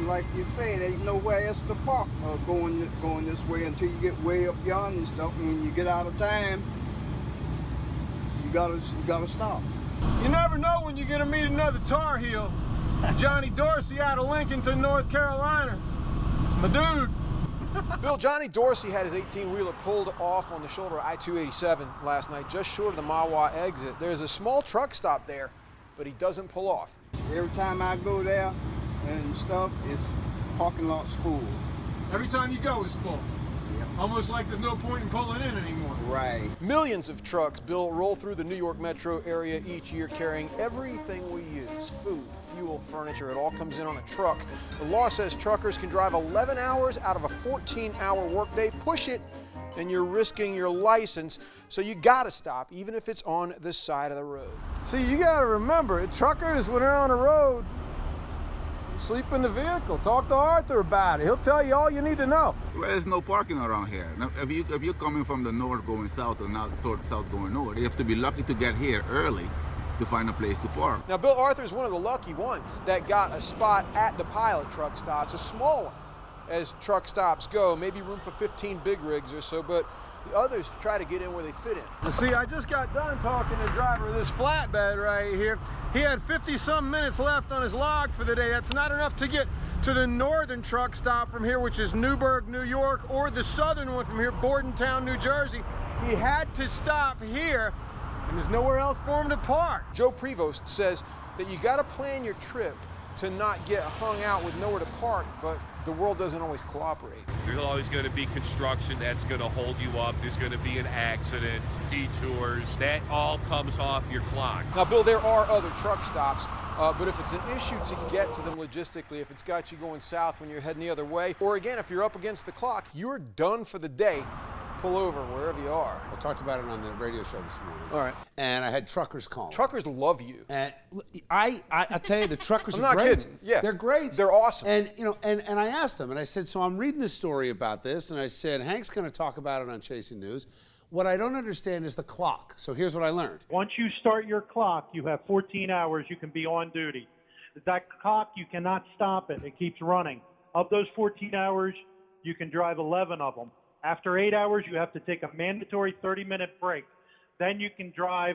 like you said, ain't nowhere else to park going this way until you get way up yonder and stuff. And when you get out of time, you gotta stop. You never know when you're gonna meet another Tar Heel. Johnny Dorsey out of Lincolnton, North Carolina. It's my dude. Bill, Johnny Dorsey had his 18-wheeler pulled off on the shoulder of I-287 last night, just short of the Mahwah exit. There's a small truck stop there, but he doesn't pull off. Every time I go there and stuff, it's parking lot's full. Every time you go, it's full. Yep. Almost like there's no point in pulling in anymore. Right. Millions of trucks, Bill, roll through the New York metro area each year carrying everything we use, food, fuel, furniture. It all comes in on a truck. The law says truckers can drive 11 hours out of a 14-hour workday. Push it, and you're risking your license. So you gotta stop, even if it's on the side of the road. See, you gotta remember, truckers, when they're on the road, sleep in the vehicle. Talk to Arthur about it. He'll tell you all you need to know. Well, there's no parking around here. Now, if you're coming from the north going south or south going north, you have to be lucky to get here early to find a place to park. Now, Bill Arthur's one of the lucky ones that got a spot at the pilot truck stop. It's a small one, as truck stops go, maybe room for 15 big rigs or so, but the others try to get in where they fit in. See, I just got done talking to the driver of this flatbed right here. He had 50-some minutes left on his log for the day. That's not enough to get to the northern truck stop from here, which is Newburgh, New York, or the southern one from here, Bordentown, New Jersey. He had to stop here, and there's nowhere else for him to park. Joe Prevost says that you got to plan your trip to not get hung out with nowhere to park, but the world doesn't always cooperate. There's always going to be construction that's going to hold you up. There's going to be an accident, detours. That all comes off your clock. Now, Bill, there are other truck stops, but if it's an issue to get to them logistically, if it's got you going south when you're heading the other way, or again, if you're up against the clock, you're done for the day. Pull over wherever you are. I talked about it on the radio show this morning. All right. And I had truckers call. Truckers love you. And I tell you, the truckers I'm are not great. kidding. Yeah. They're great. They're awesome. And you know, and I asked them, and I said, so I'm reading this story about this, and I said, Hank's going to talk about it on Chasing News. What I don't understand is the clock. So here's what I learned. Once you start your clock, you have 14 hours you can be on duty. That clock, you cannot stop it. It keeps running. Of those 14 hours, you can drive 11 of them. After 8 hours, you have to take a mandatory 30-minute break. Then you can drive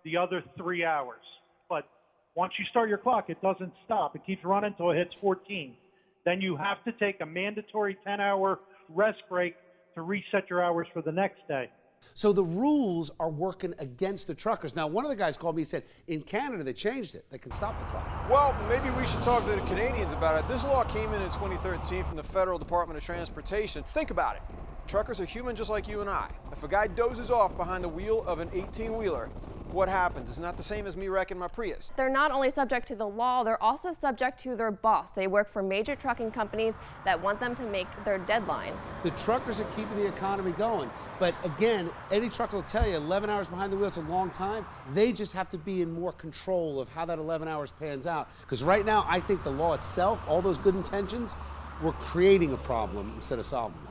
the other 3 hours. But once you start your clock, it doesn't stop. It keeps running until it hits 14. Then you have to take a mandatory 10-hour rest break to reset your hours for the next day. So the rules are working against the truckers. Now, one of the guys called me and said, in Canada, they changed it. They can stop the clock. Well, maybe we should talk to the Canadians about it. This law came in 2013 from the Federal Department of Transportation. Think about it. Truckers are human just like you and I. If a guy dozes off behind the wheel of an 18-wheeler, what happens? It's not the same as me wrecking my Prius. They're not only subject to the law, they're also subject to their boss. They work for major trucking companies that want them to make their deadlines. The truckers are keeping the economy going. But again, any trucker will tell you 11 hours behind the wheel, it's a long time. They just have to be in more control of how that 11 hours pans out. Because right now, I think the law itself, all those good intentions, we're creating a problem instead of solving it.